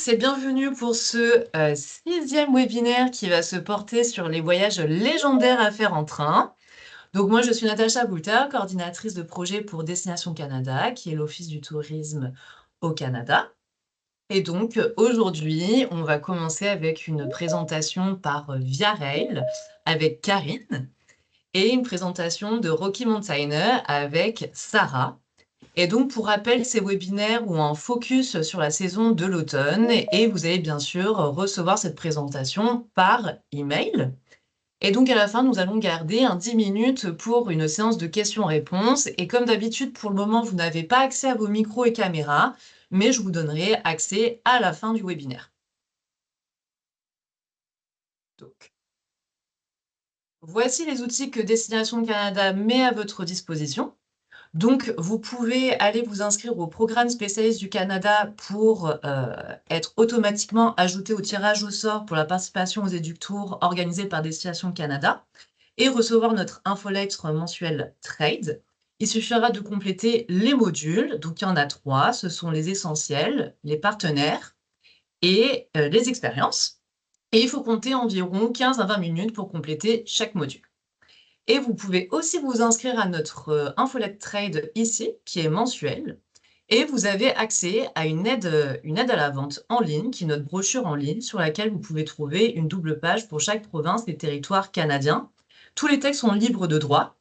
tous et bienvenue pour ce 6e webinaire qui va se porter sur les voyages légendaires à faire en train. Donc moi, je suis Natacha Boulter, coordinatrice de projet pour Destination Canada, qui est l'Office du tourisme au Canada. Et donc aujourd'hui, on va commencer avec une présentation par Via Rail avec Karine et une présentation de Rocky Mountainer avec Sarah. Et donc, pour rappel, ces webinaires ont un focus sur la saison de l'automne et vous allez bien sûr recevoir cette présentation par email. Et donc, à la fin, nous allons garder 10 minutes pour une séance de questions-réponses. Et comme d'habitude, pour le moment, vous n'avez pas accès à vos micros et caméras, mais je vous donnerai accès à la fin du webinaire. Donc, voici les outils que Destination Canada met à votre disposition. Donc, vous pouvez aller vous inscrire au programme spécialiste du Canada pour être automatiquement ajouté au tirage au sort pour la participation aux éductours organisés par Destination Canada et recevoir notre infolettre mensuelle Trade. Il suffira de compléter les modules. Donc, il y en a 3. Ce sont les essentiels, les partenaires et les expériences. Et il faut compter environ 15 à 20 minutes pour compléter chaque module. Et vous pouvez aussi vous inscrire à notre infolette trade ici, qui est mensuelle. Et vous avez accès à une aide à la vente en ligne, qui est notre brochure en ligne, sur laquelle vous pouvez trouver une double page pour chaque province et territoire canadien. Tous les textes sont libres de droit.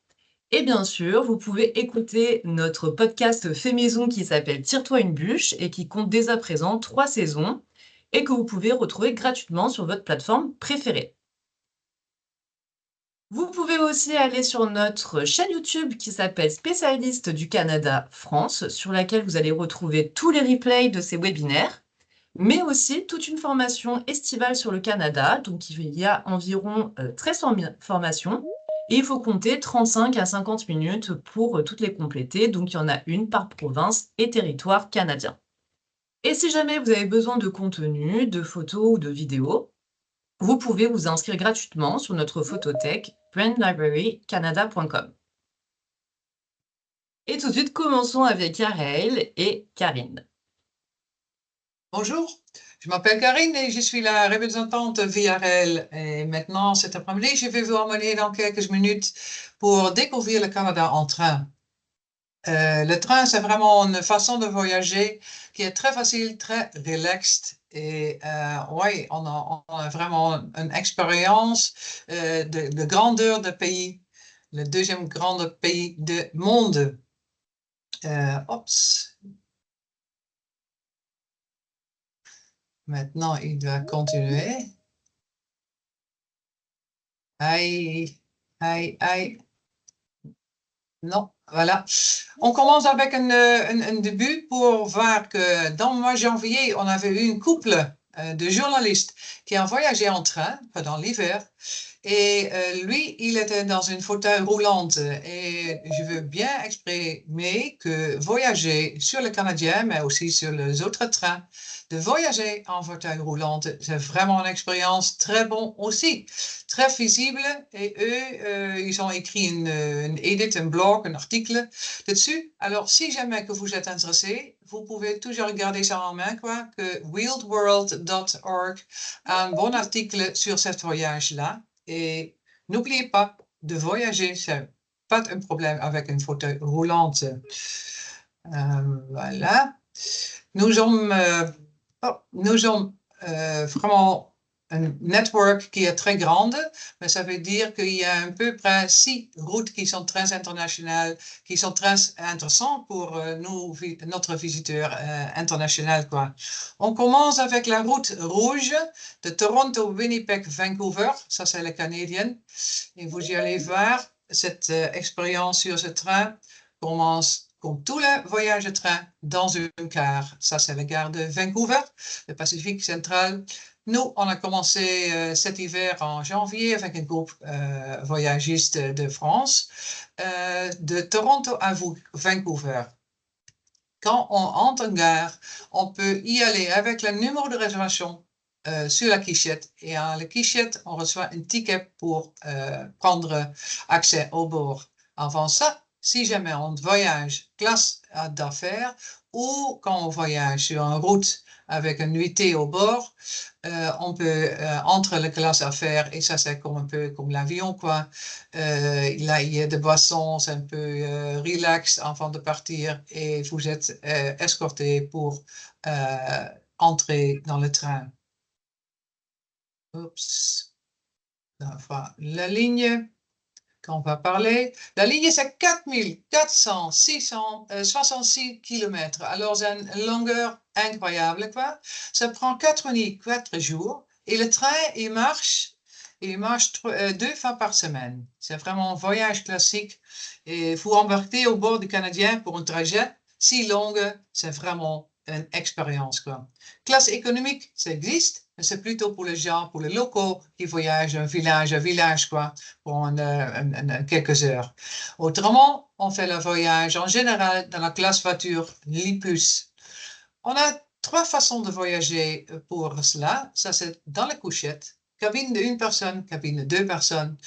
Et bien sûr, vous pouvez écouter notre podcast fait maison qui s'appelle Tire-toi une bûche et qui compte dès à présent 3 saisons et que vous pouvez retrouver gratuitement sur votre plateforme préférée. Vous pouvez aussi aller sur notre chaîne YouTube qui s'appelle Spécialiste du Canada France, sur laquelle vous allez retrouver tous les replays de ces webinaires, mais aussi toute une formation estivale sur le Canada. Donc, il y a environ 13 formations et il faut compter 35 à 50 minutes pour toutes les compléter. Donc, il y en a une par province et territoire canadien. Et si jamais vous avez besoin de contenu, de photos ou de vidéos, vous pouvez vous inscrire gratuitement sur notre photothèque brandlibrarycanada.com. Et tout de suite, commençons avec Karel et Karine. Bonjour, je m'appelle Karine et je suis la représentante VRL. Et maintenant, cet après-midi, je vais vous emmener dans quelques minutes pour découvrir le Canada en train. Le train, c'est vraiment une façon de voyager qui est très facile, très relaxed. Et oui, on a vraiment une expérience de grandeur de pays, le deuxième grand pays du monde. Oups. Maintenant, il doit continuer. Aïe, aïe, aïe. Non, voilà. On commence avec un début pour voir que dans le mois de janvier, on avait eu une couple de journalistes qui ont voyagé en train pendant l'hiver. Et lui, il était dans une fauteuil roulante. Et je veux bien exprimer que voyager sur le Canadien, mais aussi sur les autres trains, de voyager en fauteuil roulante, c'est vraiment une expérience très bonne aussi, très visible. Et eux, ils ont écrit une edit, un blog, un article dessus. Alors, si jamais que vous êtes intéressé, vous pouvez toujours regarder ça en main, quoi, que wieldworld.org a un bon article sur ce voyage-là. Et n'oubliez pas de voyager, c'est pas un problème avec une fauteuil roulante. Voilà. Nous sommes vraiment un network qui est très grande, mais ça veut dire qu'il y a à peu près 6 routes qui sont très internationales, qui sont très intéressantes pour notre visiteur international, quoi. On commence avec la route rouge de Toronto, Winnipeg, Vancouver. Ça, c'est la canadienne. Et vous y allez voir, cette expérience sur ce train commence comme tous les voyages de train dans une gare. Ça, c'est la gare de Vancouver, le Pacifique central. Nous, on a commencé cet hiver en janvier avec un groupe voyagiste de France, de Toronto à Vancouver. Quand on entre en gare, on peut y aller avec le numéro de réservation sur la quichette. Et à la quichette, on reçoit un ticket pour prendre accès au bord. Avant ça, si jamais on voyage classe d'affaires ou quand on voyage sur une route avec une nuitée au bord. On peut entre les classes à faire, et ça c'est comme un peu comme l'avion, quoi. Là, il y a des boissons, c'est un peu relax avant de partir, et vous êtes escorté pour entrer dans le train. Oups. Enfin, la ligne qu'on va parler. La ligne, c'est 4466 km. Alors, c'est une longueur incroyable, quoi. Ça prend 4 nuits, 4 jours. Et le train, il marche 2 fois par semaine. C'est vraiment un voyage classique. Et vous embarquez au bord du Canadien pour un trajet si long, c'est vraiment une expérience, quoi. Classe économique, ça existe, mais c'est plutôt pour les gens, pour les locaux qui voyagent d'un village à village, quoi, pour quelques heures. Autrement, on fait le voyage en général dans la classe voiture Li+. On a 3 façons de voyager pour cela. Ça, c'est dans les couchettes. Cabine de 1 personne, cabine de 2 personnes.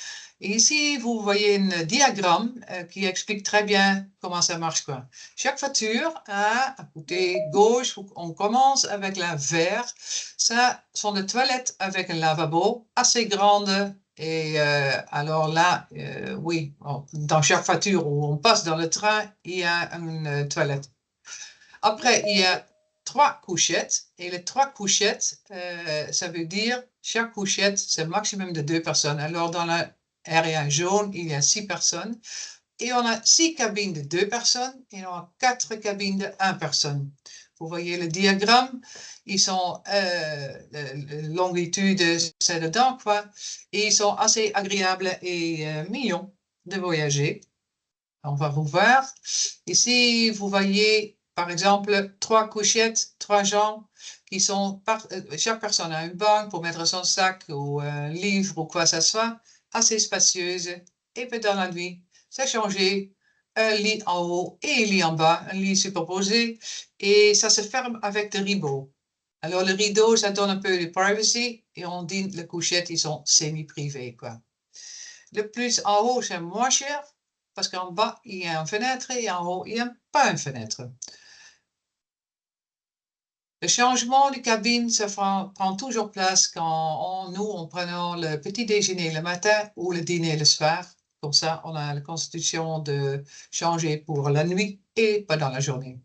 Et ici, vous voyez un diagramme qui explique très bien comment ça marche, quoi. Chaque voiture a, à côté gauche, on commence avec la vert. Ça sont des toilettes avec un lavabo assez grande. Et alors là, oui, dans chaque voiture où on passe dans le train, il y a une toilette. Après, il y a 3 couchettes. Et les 3 couchettes, ça veut dire chaque couchette, c'est un maximum de 2 personnes. Alors, dans l'area jaune, il y a 6 personnes. Et on a 6 cabines de 2 personnes et on a 4 cabines de 1 personne. Vous voyez le diagramme, ils sont longitude, c'est dedans, quoi. Et ils sont assez agréables et mignons de voyager. On va vous voir. Ici, vous voyez, par exemple, 3 couchettes, 3 gens qui sont, chaque personne a une banque pour mettre son sac ou un livre ou quoi que ce soit, assez spacieuse. Et puis dans la nuit, c'est changé, un lit en haut et un lit en bas, un lit superposé, et ça se ferme avec des rideaux. Alors le rideau, ça donne un peu de privacy, et on dit les couchettes, ils sont semi-privées, quoi. Le plus en haut, c'est moins cher, parce qu'en bas, il y a une fenêtre et en haut, il n'y a pas une fenêtre. Le changement de cabine, ça prend toujours place quand nous, on prenons le petit déjeuner le matin ou le dîner le soir. Comme ça, on a la constitution de changer pour la nuit et pas dans la journée.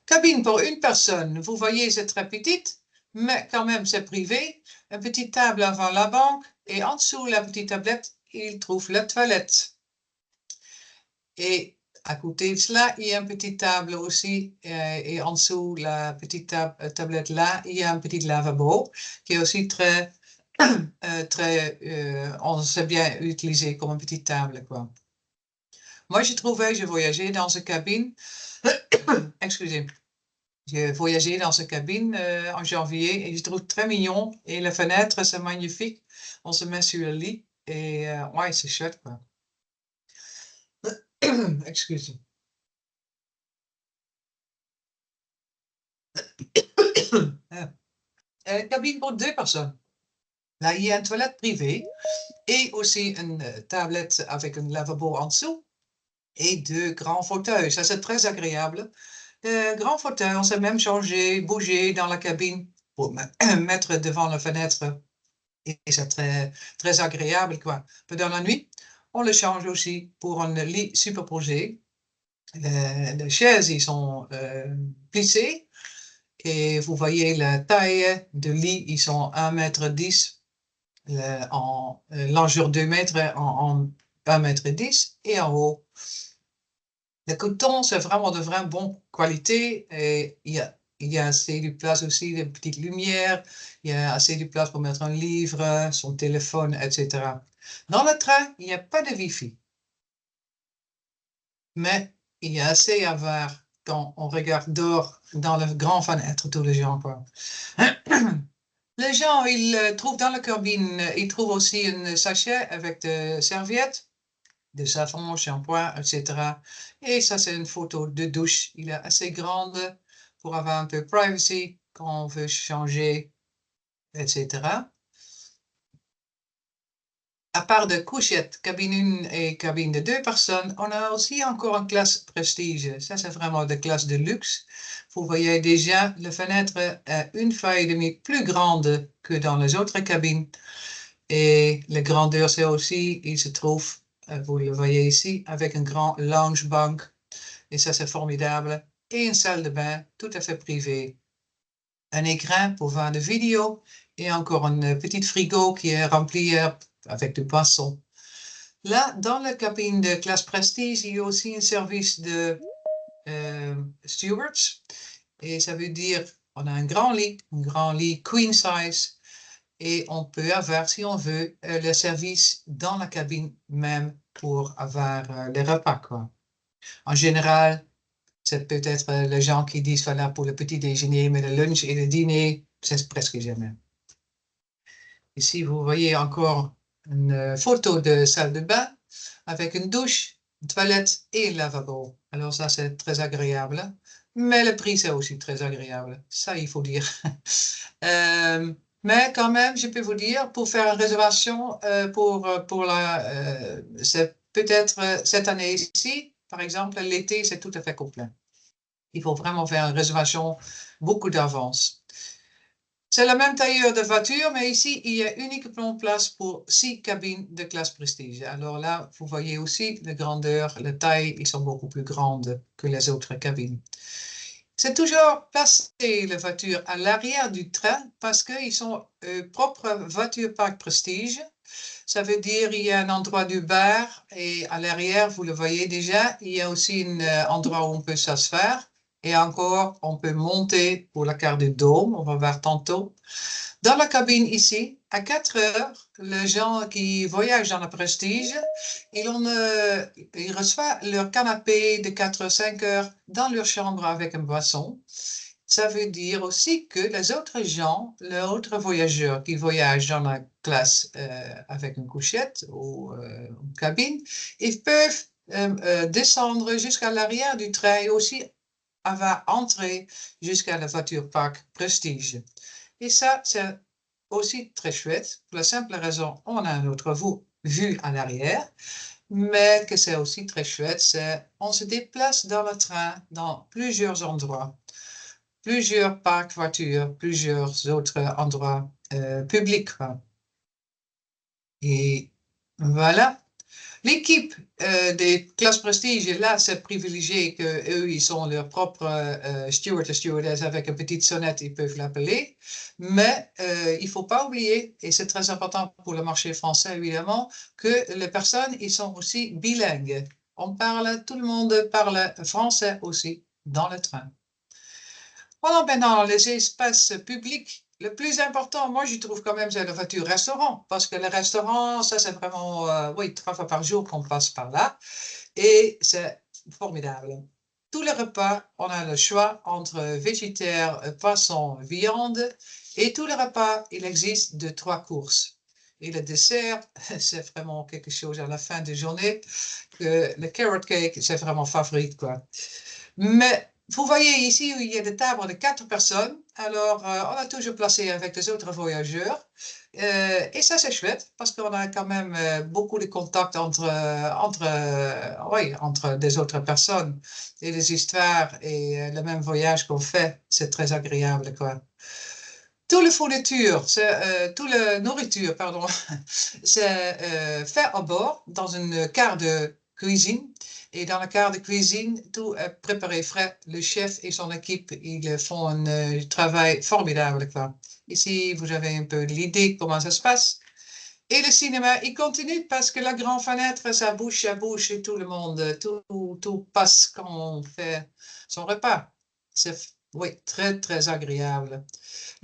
Cabine pour 1 personne, vous voyez, c'est très petite, mais quand même, c'est privé. Une petite table avant la banque et en dessous la petite tablette, il trouve la toilette. Et à côté de cela, il y a une petite table aussi, et en dessous la petite tablette là, il y a un petit lavabo qui est aussi on sait bien utiliser comme une petite table, quoi. Moi, j'ai voyagé dans cette cabine, excusez, j'ai voyagé dans cette cabine en janvier et je trouve très mignon et la fenêtre, c'est magnifique. On se met sur le lit et ouais, c'est chouette, quoi. Excusez. Cabine pour 2 personnes. Là, il y a une toilette privée et aussi une tablette avec un lavabo en dessous et 2 grands fauteuils. Ça, c'est très agréable. Grands fauteuils, on sait même changer, bouger dans la cabine pour mettre devant la fenêtre. Et c'est très agréable, quoi. Dans la nuit, on le change aussi pour un lit superposé. Les chaises, ils sont plissées. Et vous voyez la taille de lit, ils sont 1,10 m en largeur 2 mètres en 1,10 m et en haut. Le coton, c'est vraiment de vraie bonne qualité et il y a assez de place aussi, de petites lumières, il y a assez de place pour mettre un livre, son téléphone, etc. Dans le train, il n'y a pas de Wi-Fi, mais il y a assez à voir quand on regarde dehors dans la grande fenêtre, tous les gens, quoi. Les gens, ils trouvent dans la cabine, ils trouvent aussi un sachet avec des serviettes, de savon, shampoing, etc. Et ça, c'est une photo de douche. Il est assez grande pour avoir un peu de privacy quand on veut changer, etc. À part de couchettes, cabine 1 et cabine de 2 personnes, on a aussi encore une classe prestige. Ça, c'est vraiment de classe de luxe. Vous voyez déjà, la fenêtre est une fois et demie plus grande que dans les autres cabines. Et la grandeur, c'est aussi, il se trouve, vous le voyez ici, avec un grand lounge bank. Et ça, c'est formidable. Et une salle de bain tout à fait privée. Un écran pour voir des vidéos et encore une petite frigo qui est remplie avec du poisson. Là, dans la cabine de classe prestige, il y a aussi un service de stewards. Et ça veut dire, on a un grand lit queen size. Et on peut avoir, si on veut, le service dans la cabine même pour avoir les repas, quoi. En général, c'est peut-être les gens qui disent, voilà, pour le petit déjeuner, mais le lunch et le dîner, c'est presque jamais. Ici, vous voyez encore une photo de salle de bain avec une douche, une toilette et un lavabo. Alors ça, c'est très agréable. Mais le prix, c'est aussi très agréable. Ça, il faut dire. Mais quand même, je peux vous dire, pour faire une réservation pour c'est peut-être cette année-ci, par exemple, l'été, c'est tout à fait complet. Il faut vraiment faire une réservation beaucoup d'avance. C'est la même tailleur de voiture, mais ici, il y a uniquement place pour 6 cabines de classe prestige. Alors là, vous voyez aussi la grandeur, la taille, ils sont beaucoup plus grandes que les autres cabines. C'est toujours placer les voitures à l'arrière du train parce qu'ils sont propres voitures parc prestige. Ça veut dire il y a un endroit du bar et à l'arrière, vous le voyez déjà, il y a aussi un endroit où on peut s'asseoir. Et encore, on peut monter pour la carte du dôme, on va voir tantôt. Dans la cabine ici, à 4 heures, les gens qui voyagent dans le prestige, ils reçoivent leur canapé de 4 heures, 5 heures dans leur chambre avec une boisson. Ça veut dire aussi que les autres gens, les autres voyageurs qui voyagent dans la classe avec une couchette ou une cabine, ils peuvent descendre jusqu'à l'arrière du train et aussi avoir entré jusqu'à la voiture parc prestige. Et ça, c'est aussi très chouette, pour la simple raison, on a un autre vue à l'arrière, mais que c'est aussi très chouette, c'est on se déplace dans le train dans plusieurs endroits, plusieurs parcs voitures, plusieurs autres endroits publics. Et voilà. L'équipe des classes prestige, là, c'est privilégié qu'eux, ils sont leur propre steward et stewardess avec une petite sonnette, ils peuvent l'appeler. Mais il ne faut pas oublier, et c'est très important pour le marché français, évidemment, que les personnes, ils sont aussi bilingues. Tout le monde parle français aussi dans le train. Voilà, maintenant, les espaces publics, le plus important, moi, je trouve quand même, c'est la voiture restaurant. Parce que le restaurant, ça, c'est vraiment, oui, 3 fois par jour qu'on passe par là. Et c'est formidable. Tous les repas, on a le choix entre végétaire, poisson, viande. Et tous les repas, il existe de 3 courses. Et le dessert, c'est vraiment quelque chose à la fin de journée. Le carrot cake, c'est vraiment favori, quoi. Mais vous voyez ici, il y a des tables de 4 personnes. Alors, on a toujours placé avec les autres voyageurs. Et ça, c'est chouette parce qu'on a quand même beaucoup de contacts oui, entre des autres personnes et des histoires et le même voyage qu'on fait. C'est très agréable, quoi. Toute la nourriture, pardon, c'est fait à bord dans une carte de cuisine. Et dans la carte de cuisine, tout est préparé frais. Le chef et son équipe, ils font un travail formidable, quoi. Ici, vous avez un peu l'idée comment ça se passe. Et le cinéma, il continue parce que la grande fenêtre, ça bouche à bouche et tout le monde, tout passe quand on fait son repas. C'est, oui, très, très agréable.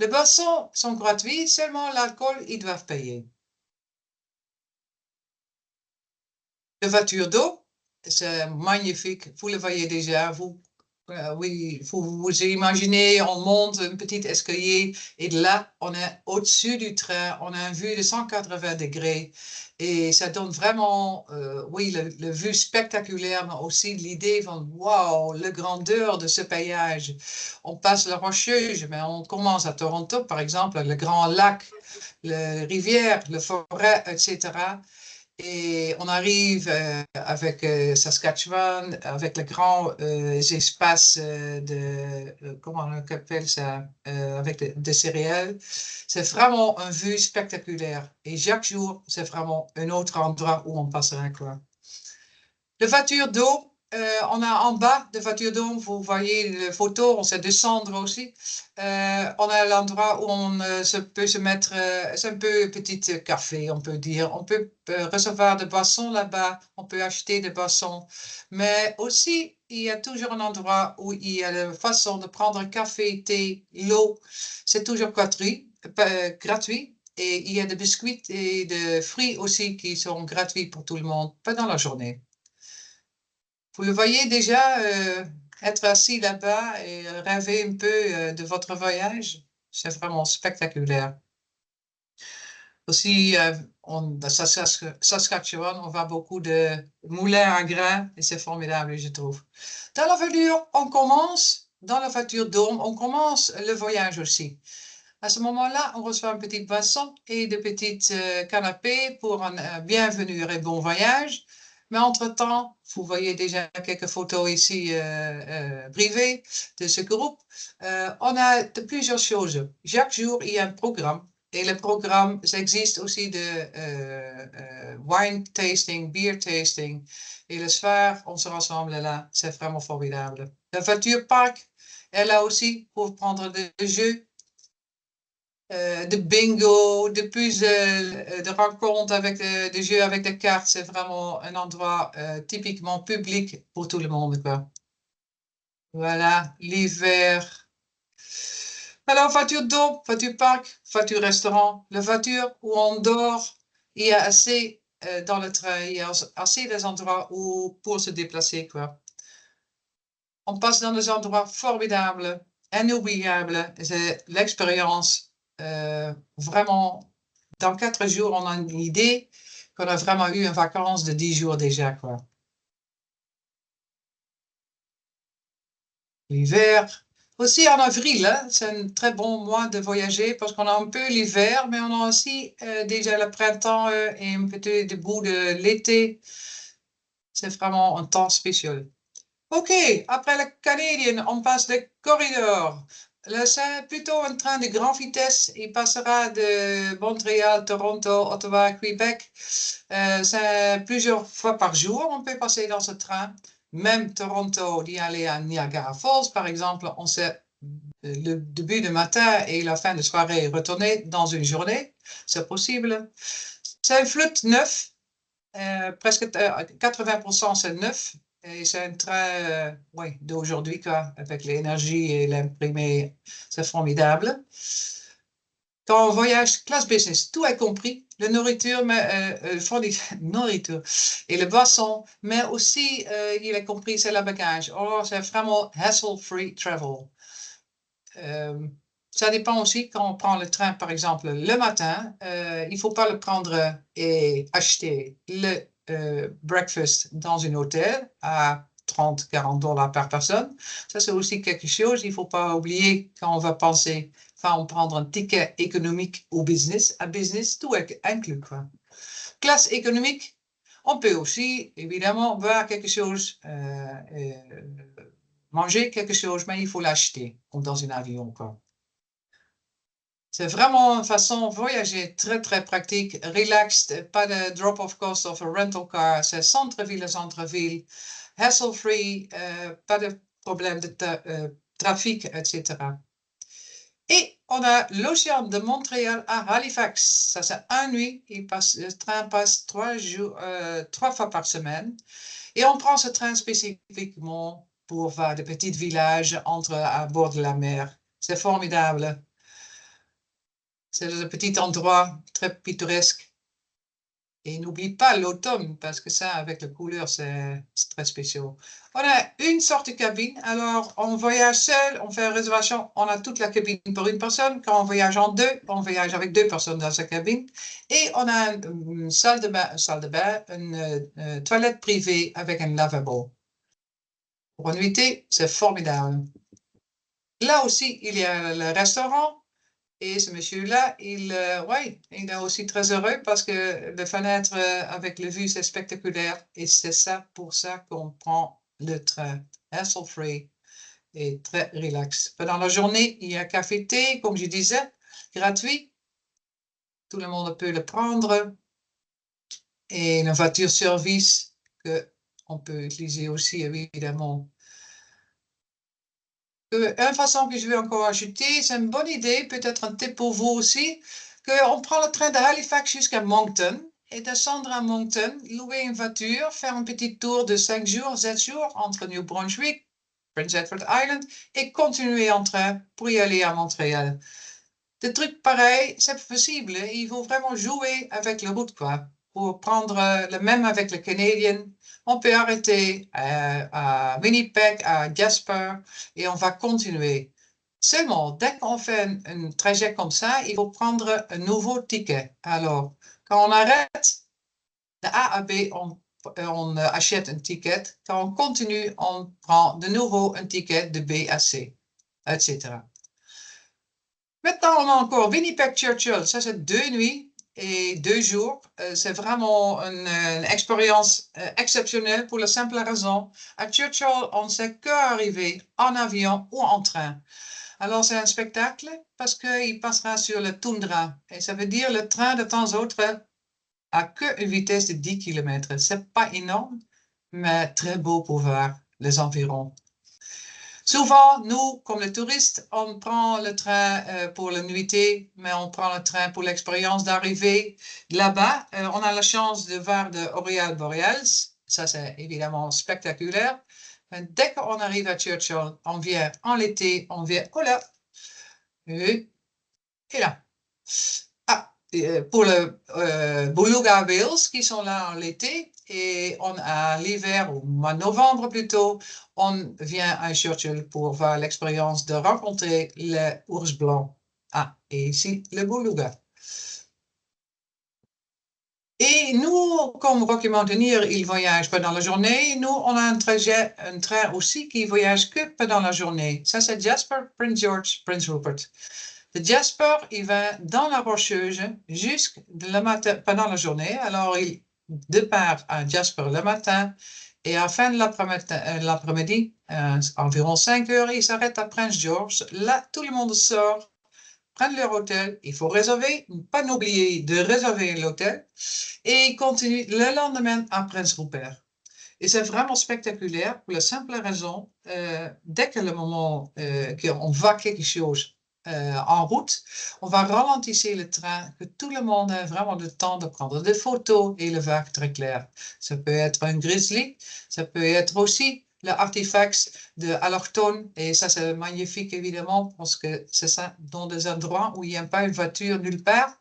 Les boissons sont gratuites, seulement l'alcool, ils doivent payer. La voiture d'eau, c'est magnifique. Vous le voyez déjà, vous oui, faut vous imaginez, on monte un petit escalier et là, on est au-dessus du train, on a une vue de 180 degrés et ça donne vraiment, oui, le vue spectaculaire, mais aussi l'idée van, wow, la grandeur de ce paysage. On passe la Rocheuse, mais on commence à Toronto, par exemple, le Grand Lac, les rivières, les forêts, etc. Et on arrive avec Saskatchewan, avec les grands espaces comment on appelle ça, avec des céréales. C'est vraiment une vue spectaculaire. Et chaque jour, c'est vraiment un autre endroit où on passera, quoi. De voiture d'eau, on a en bas de voiture d'eau, vous voyez les photos, on sait descendre aussi. On a l'endroit où on peut se mettre, c'est un peu petit café, on peut dire. On peut recevoir des boissons là-bas, on peut acheter des boissons. Mais aussi, il y a toujours un endroit où il y a la façon de prendre un café, thé, l'eau. C'est toujours gratuit. Et il y a des biscuits et des fruits aussi qui sont gratuits pour tout le monde pendant la journée. Vous le voyez déjà être assis là-bas et rêver un peu de votre voyage. C'est vraiment spectaculaire. Aussi, dans Saskatchewan, on voit beaucoup de moulins à grains et c'est formidable, je trouve. Dans la voiture, dans la voiture d'homme, on commence le voyage aussi. À ce moment-là, on reçoit un petit boisson et de petites canapés pour un bienvenue et bon voyage. Mais entre-temps, vous voyez déjà quelques photos ici privées de ce groupe. On a de plusieurs choses. Chaque jour, il y a un programme. Et le programme, ça existe aussi de wine tasting, beer tasting. Et le soir, on se rassemble là. C'est vraiment formidable. La voiture park est là aussi pour prendre des jeux de bingo, de puzzles, de rencontres avec des jeux avec des cartes. C'est vraiment un endroit typiquement public pour tout le monde, quoi. Voilà, l'hiver. Alors, voiture d'eau, voiture parc, voiture restaurant, la voiture où on dort, il y a assez dans le train, il y a assez des endroits où, pour se déplacer, quoi. On passe dans des endroits formidables, inoubliables. C'est l'expérience vraiment. Dans 4 jours, on a une idée qu'on a vraiment eu une vacance de 10 jours déjà, quoi. L'hiver. Aussi en avril, hein, c'est un très bon mois de voyager parce qu'on a un peu l'hiver, mais on a aussi déjà le printemps et un petit début de l'été. C'est vraiment un temps spécial. OK, après le Canadien, on passe le corridor. Là, c'est plutôt un train de grande vitesse. Il passera de Montréal, Toronto, Ottawa, Québec. C'est plusieurs fois par jour, on peut passer dans ce train. Même Toronto, d'y aller à Niagara Falls, par exemple, on sait le début du matin et la fin de soirée retourner dans une journée. C'est possible. C'est un flûte neuf. Presque 80% c'est neuf. Et c'est un train oui, d'aujourd'hui, quoi, avec l'énergie et l'imprimé. C'est formidable. Quand on voyage classe business, tout est compris. La nourriture, mais, nourriture et le boisson, mais aussi, il est compris, c'est le bagage. Alors, c'est vraiment hassle-free travel. Ça dépend aussi quand on prend le train, par exemple, le matin, il ne faut pas le prendre et acheter le breakfast dans un hôtel à 30-40 $ par personne. Ça, c'est aussi quelque chose. Il ne faut pas oublier quand on va penser, enfin, on prendre un ticket économique au business, à business, tout est inclus, quoi. Classe économique, on peut aussi, évidemment, boire quelque chose, manger quelque chose, mais il faut l'acheter, comme dans un avion, quoi. C'est vraiment une façon de voyager très, très pratique, relaxed, pas de drop-off cost of a rental car, c'est centre-ville à centre-ville, hassle-free, pas de problème de trafic, etc. Et on a l'océan de Montréal à Halifax. Ça, c'est une nuit. Le train passe 3 fois par semaine. Et on prend ce train spécifiquement pour faire des petits villages à bord de la mer. C'est formidable. C'est un petit endroit très pittoresque. Et n'oublie pas l'automne, parce que ça, avec la couleur, c'est très spécial. On a une sorte de cabine. Alors, on voyage seul, on fait une réservation, on a toute la cabine pour une personne. Quand on voyage en deux, on voyage avec deux personnes dans sa cabine. Et on a une salle de bain, une toilette privée avec un lavabo. Pour une nuitée, c'est formidable. Là aussi, il y a le restaurant. Et ce monsieur-là, ouais, il est aussi très heureux parce que les fenêtres avec le vue, c'est spectaculaire. Et c'est ça pour ça qu'on prend le train. Hassle-free et très relax. Pendant la journée, il y a café-thé, comme je disais, gratuit. Tout le monde peut le prendre. Et une voiture-service qu'on peut utiliser aussi, évidemment. Une façon que je vais encore ajouter, c'est une bonne idée, peut-être un tip pour vous aussi, qu'on prend le train de Halifax jusqu'à Montez et descendre à Montez, louer une voiture, faire un petit tour de 5 jours, 7 jours entre New Brunswick, Prince Edward Island et continuer en train pour y aller à Montréal. Des trucs pareils, c'est possible. Il faut vraiment jouer avec la route, quoi. Pour prendre le même avec le Canadien, on peut arrêter à Winnipeg, à Jasper, et on va continuer. Seulement, dès qu'on fait un trajet comme ça, il faut prendre un nouveau ticket. Alors, quand on arrête de A à B, on achète un ticket. Quand on continue, on prend de nouveau un ticket de B à C, etc. Maintenant, on a encore Winnipeg Churchill. Ça, c'est 2 nuits et 2 jours. C'est vraiment une expérience exceptionnelle pour la simple raison. À Churchill, on ne sait qu'arriver en avion ou en train. Alors, c'est un spectacle parce qu'il passera sur le toundra. Et ça veut dire le train de temps en temps à qu'une vitesse de 10 km. C'est pas énorme, mais très beau pour voir les environs. Souvent, nous, comme les touristes, on prend le train pour la nuitée, mais on prend le train pour l'expérience d'arriver là-bas. On a la chance de voir de Aurore boréales. Ça, c'est évidemment spectaculaire. Mais dès qu'on arrive à Churchill, on vient en été, on vient, oh là, et là. Ah, pour le Beluga Whales qui sont là en l'été et on a l'hiver, au mois de novembre plutôt, on vient à Churchill pour voir l'expérience de rencontrer l'ours blanc. Ah, et ici, le Beluga. Et nous, comme Rocky Mountaineer, ils voyagent pendant la journée. Nous, on a un train aussi qui voyage que pendant la journée. Ça, c'est Jasper, Prince George, Prince Rupert. Le Jasper, il va dans la rocheuse jusqu'à le matin, pendant la journée. Alors, il départ à Jasper le matin et à la fin de l'après-midi, environ 5 heures, il s'arrête à Prince George. Là, tout le monde sort, prendre leur hôtel. Il faut réserver, pas oublier de réserver l'hôtel et il continue le lendemain à Prince Rupert. Et c'est vraiment spectaculaire pour la simple raison, dès que le moment qu'on voit quelque chose en route, on va ralentir le train, que tout le monde a vraiment le temps de prendre des photos et le voir très clair. Ça peut être un grizzly, ça peut être aussi l'artefact de Allochtone, et ça c'est magnifique évidemment, parce que c'est ça dans des endroits où il n'y a pas une voiture nulle part,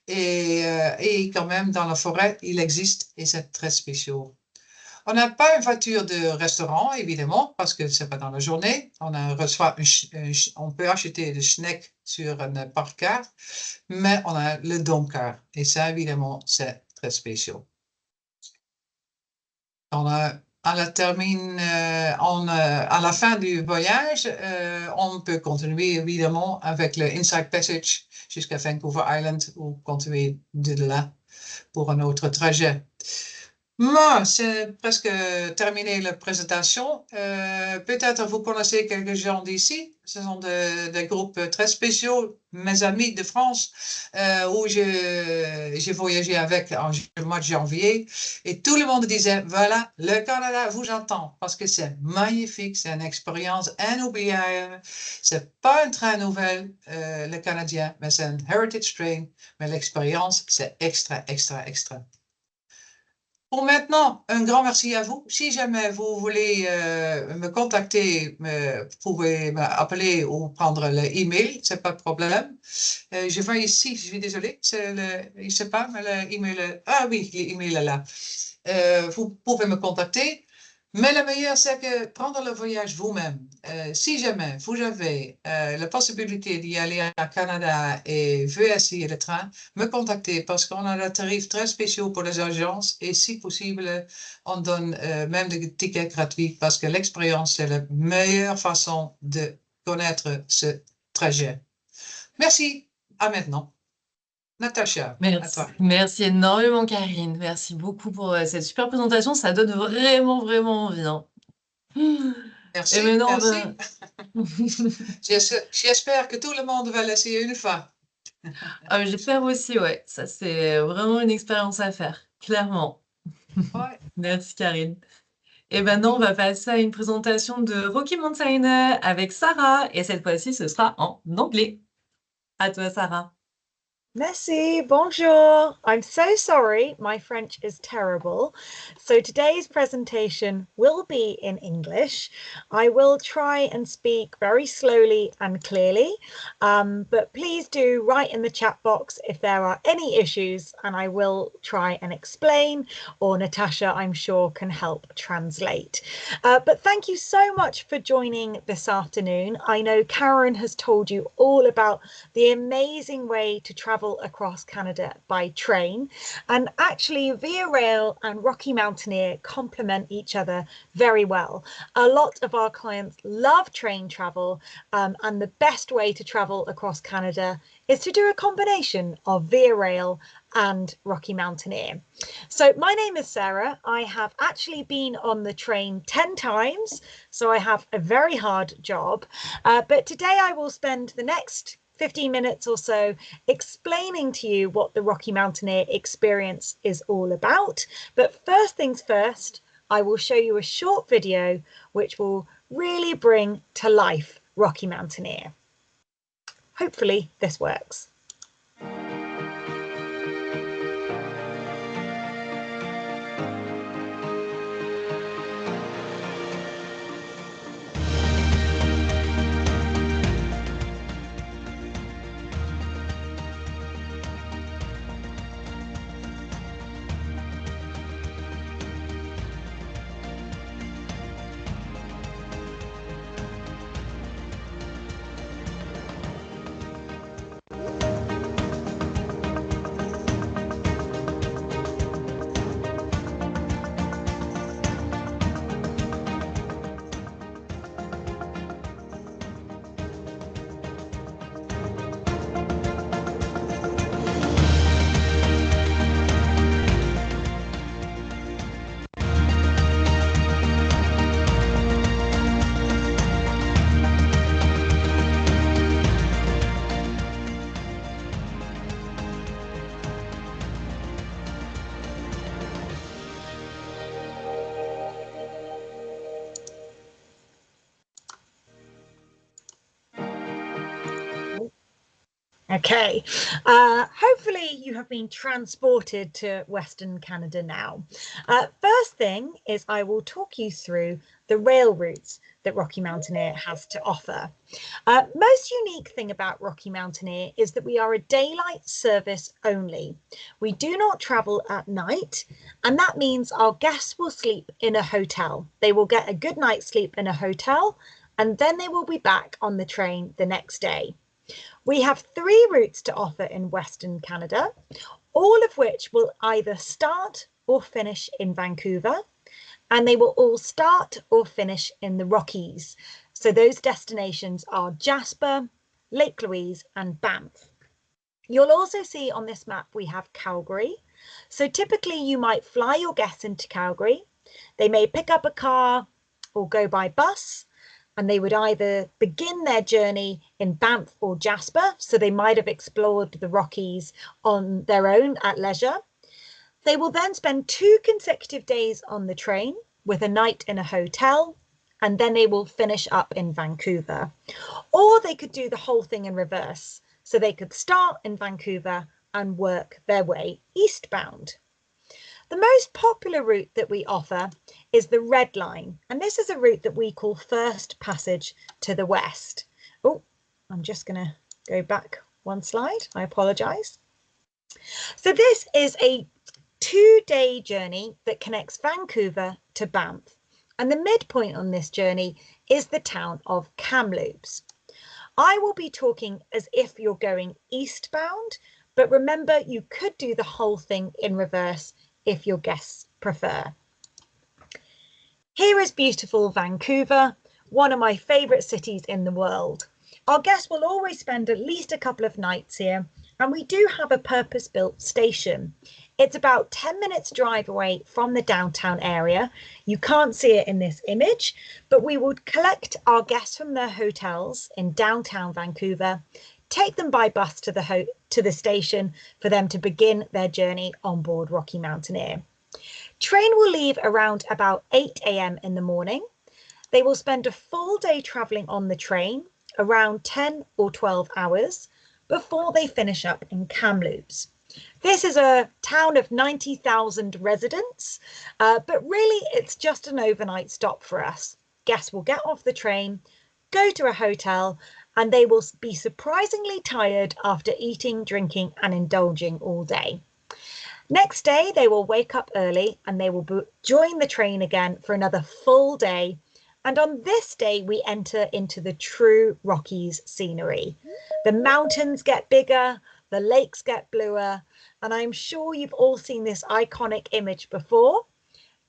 et quand même dans la forêt, il existe, et c'est très spécial. On n'a pas une voiture de restaurant, évidemment, parce que c'est pas dans la journée. On peut acheter des snacks sur un parc-car, mais on a le dom-car. Et ça, évidemment, c'est très spécial. À la fin du voyage, on peut continuer évidemment avec le Inside Passage jusqu'à Vancouver Island ou continuer de là pour un autre trajet. Moi, c'est presque terminé la présentation. Peut-être vous connaissez quelques gens d'ici. Ce sont des groupes très spéciaux, mes amis de France, où j'ai voyagé avec en mois de janvier. Et tout le monde disait, voilà, le Canada vous attend parce que c'est magnifique, c'est une expérience inoubliable. C'est pas un train nouvel, le Canadien, mais c'est un heritage train. Mais l'expérience, c'est extra, extra, extra. Pour maintenant, un grand merci à vous. Si jamais vous voulez me contacter, vous pouvez m'appeler ou prendre l'email, c'est pas de problème. Je vois ici, je suis désolée, je sais pas, mais l'email, ah oui, l'email est là. Vous pouvez me contacter. Mais le meilleur, c'est que prendre le voyage vous-même. Si jamais vous avez la possibilité d'y aller à Canada et veut essayer le train, me contactez parce qu'on a des tarifs très spéciaux pour les agences et si possible, on donne même des tickets gratuits parce que l'expérience, c'est la meilleure façon de connaître ce trajet. Merci. À maintenant. Natacha, à Merci, toi. merci énormément, Karine. Merci beaucoup pour cette super présentation. Ça donne vraiment, vraiment envie, hein. Et Merci, maintenant, merci. J'espère que tout le monde va l'essayer une fois. ah, mais j'espère aussi, ouais. Ça, c'est vraiment une expérience à faire, clairement. Ouais. Merci, Karine. Et maintenant, on va passer à une présentation de Rocky Mountain avec Sarah. Et cette fois-ci, ce sera en anglais. À toi, Sarah. Merci, bonjour. I'm so sorry, my French is terrible. So today's presentation will be in English. I will try and speak very slowly and clearly, but please do write in the chat box if there are any issues and I will try and explain, or Natasha, I'm sure, can help translate. But thank you so much for joining this afternoon. I know Karen has told you all about the amazing way to travel across Canada by train, and actually Via Rail and Rocky Mountaineer complement each other very well. A lot of our clients love train travel, and the best way to travel across Canada is to do a combination of Via Rail and Rocky Mountaineer. So my name is Sarah. I have actually been on the train 10 times, so I have a very hard job, but today I will spend the next 15 minutes or so explaining to you what the Rocky Mountaineer experience is all about. But first things first, I will show you a short video which will really bring to life Rocky Mountaineer. Hopefully this works. Okay, hopefully you have been transported to Western Canada now. First thing is I will talk you through the rail routes that Rocky Mountaineer has to offer. Most unique thing about Rocky Mountaineer is that we are a daylight service only. We do not travel at night, and that means our guests will sleep in a hotel. They will get a good night's sleep in a hotel, and then they will be back on the train the next day. We have 3 routes to offer in Western Canada, all of which will either start or finish in Vancouver, and they will all start or finish in the Rockies. So those destinations are Jasper, Lake Louise and Banff. You'll also see on this map we have Calgary. So typically you might fly your guests into Calgary. They may pick up a car or go by bus, and they would either begin their journey in Banff or Jasper, so they might have explored the Rockies on their own at leisure. They will then spend 2 consecutive days on the train with a night in a hotel, and then they will finish up in Vancouver. Or they could do the whole thing in reverse, so they could start in Vancouver and work their way eastbound. The most popular route that we offer is the Red Line, and this is a route that we call First Passage to the West. Oh, I'm just going to go back one slide. I apologise. So this is a 2-day journey that connects Vancouver to Banff, and the midpoint on this journey is the town of Kamloops. I will be talking as if you're going eastbound, but remember you could do the whole thing in reverse if your guests prefer. Here is beautiful Vancouver, one of my favourite cities in the world. Our guests will always spend at least a couple of nights here, and we do have a purpose-built station. It's about 10 minutes drive away from the downtown area. You can't see it in this image, but we would collect our guests from their hotels in downtown Vancouver, take them by bus to the station for them to begin their journey on board Rocky Mountaineer. Train will leave around about 8 a.m. in the morning. They will spend a full day travelling on the train, around 10 or 12 hours, before they finish up in Kamloops. This is a town of 90,000 residents, but really it's just an overnight stop for us. Guests will get off the train, go to a hotel, and they will be surprisingly tired after eating, drinking and indulging all day. Next day, they will wake up early and they will join the train again for another full day. And on this day, we enter into the true Rockies scenery. The mountains get bigger, the lakes get bluer, and I'm sure you've all seen this iconic image before.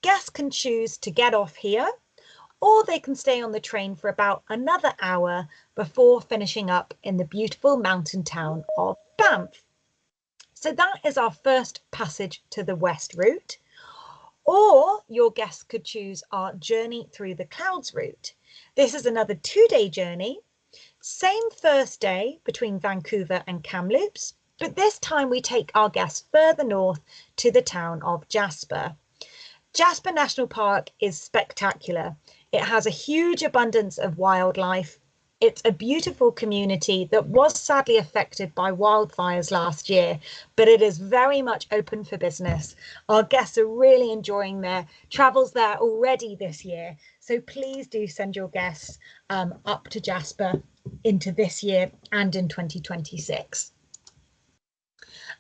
Guests can choose to get off here, or they can stay on the train for about another hour before finishing up in the beautiful mountain town of Banff. So that is our First Passage to the West route. Or your guests could choose our Journey Through the Clouds route. This is another 2-day journey. Same first day between Vancouver and Kamloops, but this time we take our guests further north to the town of Jasper. Jasper National Park is spectacular. It has a huge abundance of wildlife. It's a beautiful community that was sadly affected by wildfires last year, but it is very much open for business. Our guests are really enjoying their travels there already this year. So please do send your guests up to Jasper into this year and in 2026.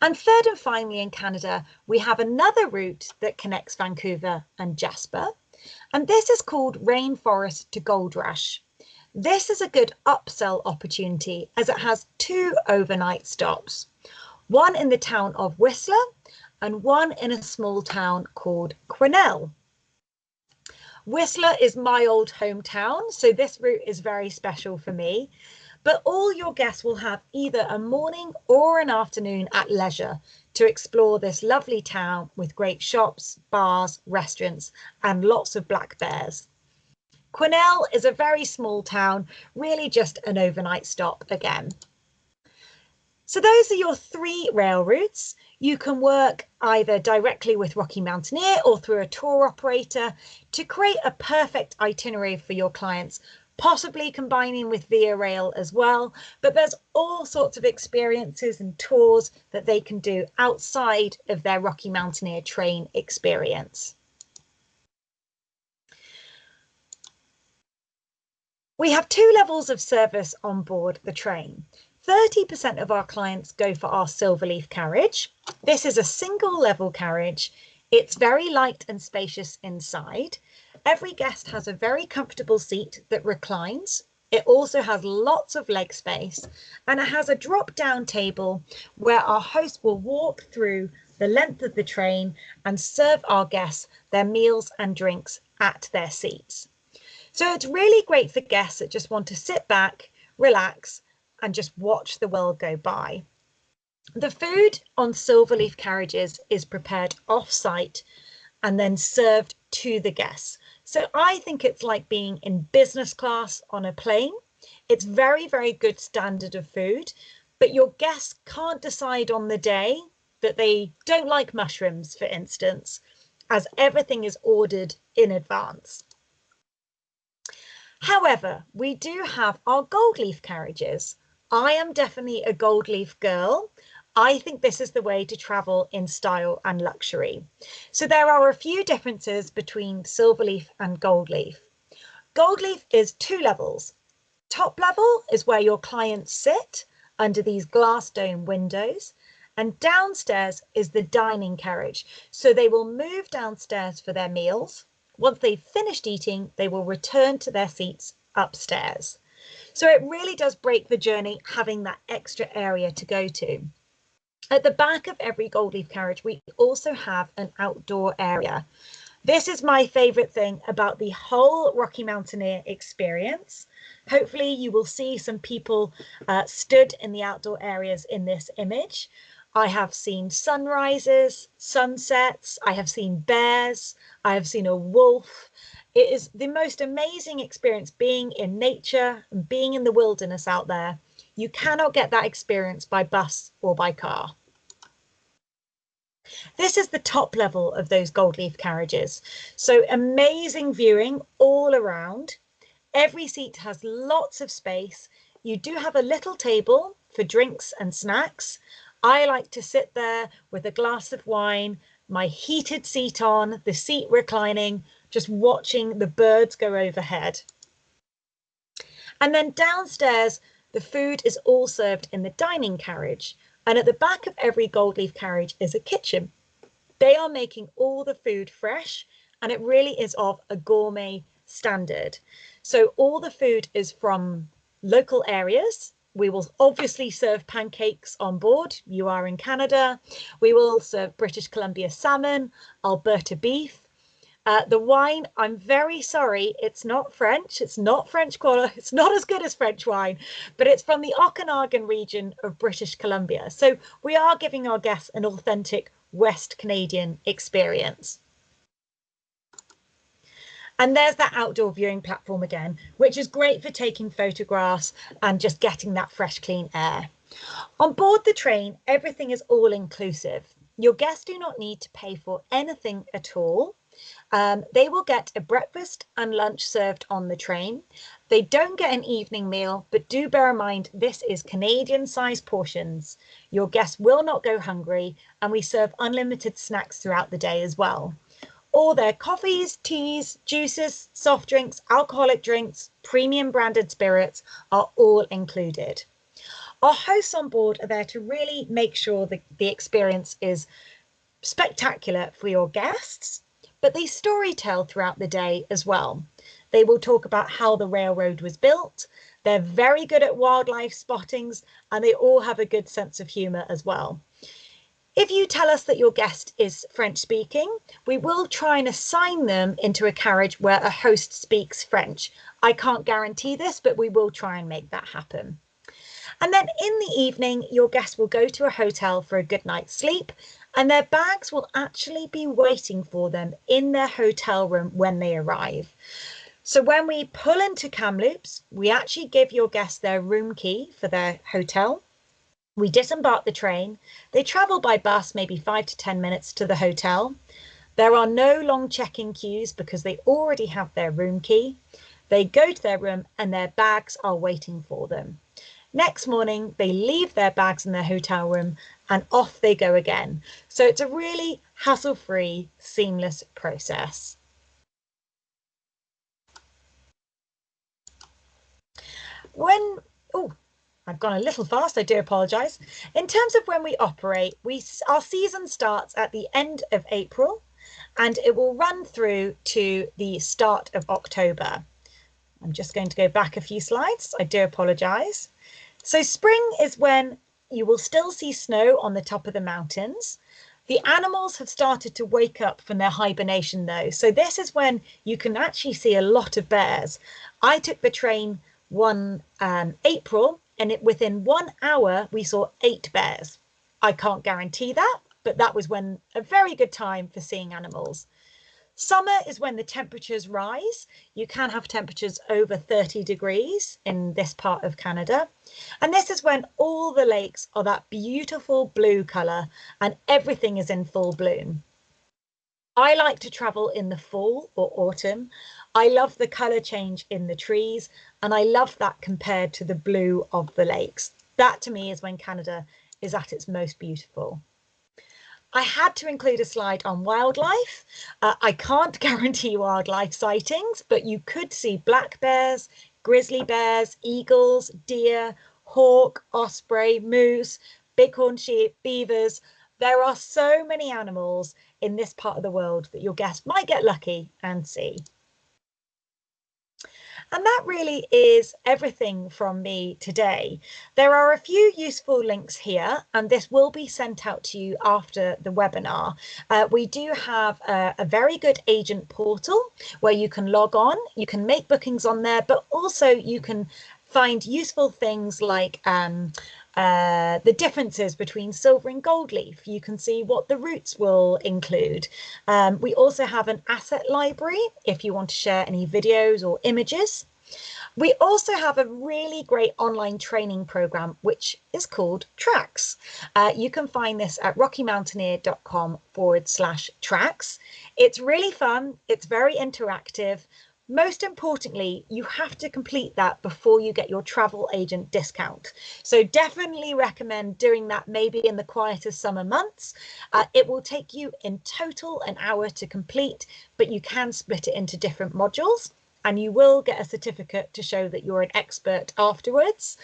And third and finally in Canada, we have another route that connects Vancouver and Jasper, and this is called Rainforest to Gold Rush. This is a good upsell opportunity as it has 2 overnight stops, one in the town of Whistler and one in a small town called Quelle. Whistler is my old hometown, so this route is very special for me, but all your guests will have either a morning or an afternoon at leisure to explore this lovely town with great shops, bars, restaurants and lots of black bears. Quelle is a very small town, really just an overnight stop again. So those are your 3 rail routes. You can work either directly with Rocky Mountaineer or through a tour operator to create a perfect itinerary for your clients, possibly combining with Via Rail as well. But there's all sorts of experiences and tours that they can do outside of their Rocky Mountaineer train experience. We have 2 levels of service on board the train. 30% of our clients go for our Silverleaf carriage. This is a single level carriage. It's very light and spacious inside. Every guest has a very comfortable seat that reclines. It also has lots of leg space, and it has a drop down table where our host will walk through the length of the train and serve our guests their meals and drinks at their seats. So it's really great for guests that just want to sit back, relax, and just watch the world go by. The food on Silverleaf carriages is prepared off-site and then served to the guests. So I think it's like being in business class on a plane. It's very, very good standard of food, but your guests can't decide on the day that they don't like mushrooms, for instance, as everything is ordered in advance. However, we do have our gold leaf carriages. I am definitely a gold leaf girl. I think this is the way to travel in style and luxury. So there are a few differences between Silverleaf and Goldleaf. Goldleaf is 2 levels. Top level is where your clients sit under these glass dome windows, and downstairs is the dining carriage. So they will move downstairs for their meals. Once they've finished eating, they will return to their seats upstairs. So it really does break the journey having that extra area to go to. At the back of every Goldleaf carriage, we also have an outdoor area. This is my favourite thing about the whole Rocky Mountaineer experience. Hopefully you will see some people stood in the outdoor areas in this image. I have seen sunrises, sunsets, I have seen bears, I have seen a wolf. It is the most amazing experience being in nature and being in the wilderness out there. You cannot get that experience by bus or by car. This is the top level of those Goldleaf carriages. So amazing viewing all around. Every seat has lots of space. You do have a little table for drinks and snacks. I like to sit there with a glass of wine, my heated seat on, the seat reclining, just watching the birds go overhead. And then downstairs, the food is all served in the dining carriage. And at the back of every Goldleaf carriage is a kitchen. They are making all the food fresh, and it really is of a gourmet standard. So all the food is from local areas. We will obviously serve pancakes on board. You are in Canada. We will serve British Columbia salmon, Alberta beef. The wine, I'm very sorry, it's not French. It's not French quality. It's not as good as French wine, but it's from the Okanagan region of British Columbia. So we are giving our guests an authentic West Canadian experience. And there's that outdoor viewing platform again, which is great for taking photographs and just getting that fresh, clean air. On board the train, everything is all inclusive. Your guests do not need to pay for anything at all. They will get a breakfast and lunch served on the train. They don't get an evening meal, but do bear in mind this is Canadian sized portions. Your guests will not go hungry, and we serve unlimited snacks throughout the day as well. All their coffees, teas, juices, soft drinks, alcoholic drinks, premium branded spirits are all included. Our hosts on board are there to really make sure that the experience is spectacular for your guests, but they storytell throughout the day as well. They will talk about how the railroad was built. They're very good at wildlife spottings, and they all have a good sense of humour as well. If you tell us that your guest is French speaking, we will try and assign them into a carriage where a host speaks French. I can't guarantee this, but we will try and make that happen. And then in the evening, your guests will go to a hotel for a good night's sleep, and their bags will actually be waiting for them in their hotel room when they arrive. So when we pull into Kamloops, we actually give your guests their room key for their hotel. We disembark the train. They travel by bus maybe 5 to 10 minutes to the hotel. There are no long check-in queues because they already have their room key. They go to their room and their bags are waiting for them. Next morning, they leave their bags in their hotel room and off they go again. So it's a really hassle-free, seamless process. I've gone a little fast, I do apologise. In terms of when we operate, our season starts at the end of April and it will run through to the start of October. I'm just going to go back a few slides, I do apologise. So spring is when you will still see snow on the top of the mountains. The animals have started to wake up from their hibernation though. So this is when you can actually see a lot of bears. I took the train one April and within 1 hour we saw 8 bears. I can't guarantee that, but that was when a very good time for seeing animals. Summer is when the temperatures rise. You can have temperatures over 30 degrees in this part of Canada. And this is when all the lakes are that beautiful blue colour and everything is in full bloom. I like to travel in the fall or autumn. I love the colour change in the trees and I love that compared to the blue of the lakes. That to me is when Canada is at its most beautiful. I had to include a slide on wildlife. I can't guarantee wildlife sightings, but you could see black bears, grizzly bears, eagles, deer, hawk, osprey, moose, bighorn sheep, beavers. There are so many animals in this part of the world that your guest might get lucky and see. And that really is everything from me today. There are a few useful links here, and this will be sent out to you after the webinar. We do have a very good agent portal where you can log on, you can make bookings on there, but also you can find useful things like the differences between silver and gold leaf. You can see what the routes will include. We also have an asset library if you want to share any videos or images. We also have a really great online training program, which is called Tracks. You can find this at rockymountaineer.com/tracks. It's really fun. It's very interactive. Most importantly, you have to complete that before you get your travel agent discount. So definitely recommend doing that maybe in the quieter summer months. It will take you in total an hour to complete, but you can split it into different modules and you will get a certificate to show that you're an expert afterwards.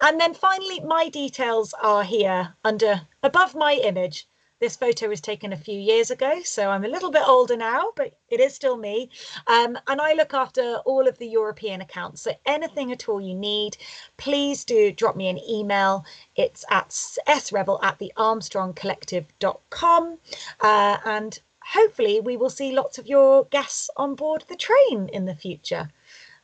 And then finally, my details are here above my image. This photo was taken a few years ago, so I'm a little bit older now, but it is still me. And I look after all of the European accounts. So anything at all you need, please do drop me an email. It's at srebel@thearmstrongcollective.com. And hopefully we will see lots of your guests on board the train in the future.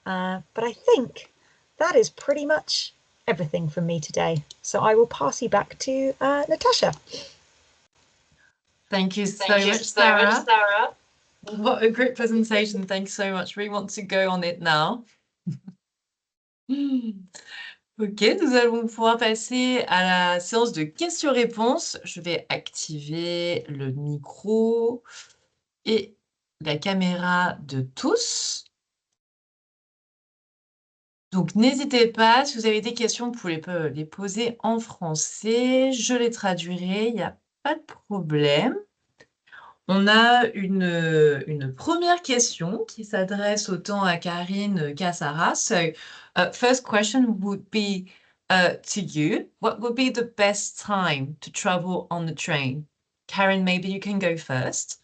But I think that is pretty much everything from me today. So I will pass you back to Natasha. Thank you so much, Sarah. What a great presentation. Thanks so much. We want to go on it now. Ok, nous allons pouvoir passer à la séance de questions-réponses. Je vais activer le micro et la caméra de tous. Donc, n'hésitez pas, si vous avez des questions, vous pouvez les poser en français. Je les traduirai, il n'y a pas de problème. On a une première question qui s'adresse autant à Karine qu'à Sarah. So, first question would be to you. What would be the best time to travel on the train? Karen, maybe you can go first.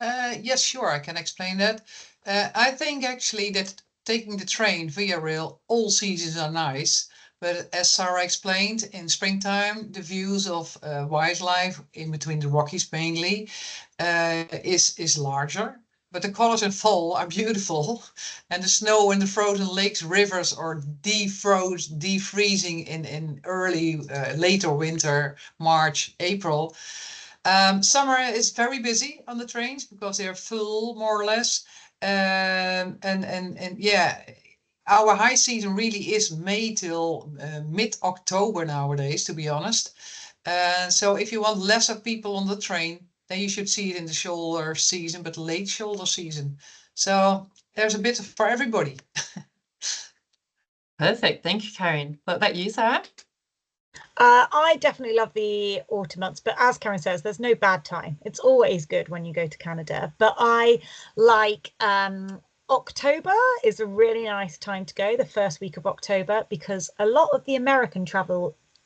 Yes, sure, I can explain that. I think actually that taking the train via rail, all seasons are nice. But as Sarah explained, in springtime, the views of wildlife in between the Rockies mainly is larger. But the colors in fall are beautiful. And the snow in the frozen lakes, rivers are defreezing in early, later winter, March, April. Summer is very busy on the trains because they're full more or less. And yeah, our high season really is May till mid-October nowadays, to be honest. So if you want lesser people on the train, then you should see it in the shoulder season, but late shoulder season. So there's a bit for everybody. Perfect. Thank you, Karen. What about you, Sarah? I definitely love the autumn months, but as Karen says, there's no bad time. It's always good when you go to Canada. But I like October is a really nice time to go, the first week of October, because a lot of the American